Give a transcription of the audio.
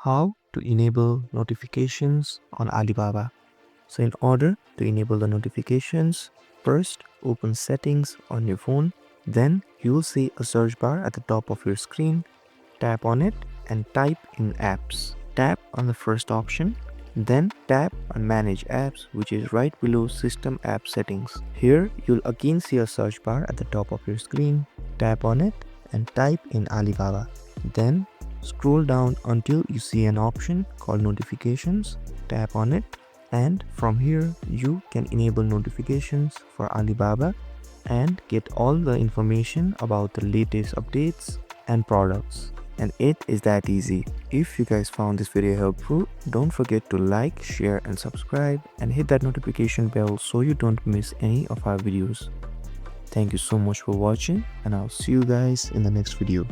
How to enable notifications on Alibaba. So in order to enable the notifications, first open settings on your phone. Then you will see a search bar at the top of your screen. Tap on it and type in apps. Tap on the first option. Then tap on manage apps, which is right below system app settings. Here you'll again see a search bar at the top of your screen. Tap on it and type in Alibaba. Then scroll down until you see an option called notifications. Tap on it, and from here you can enable notifications for Alibaba and get all the information about the latest updates and products. And it is that easy. If you guys found this video helpful, don't forget to like, share and subscribe, and hit that notification bell so you don't miss any of our videos. Thank you so much for watching, and I'll see you guys in the next video.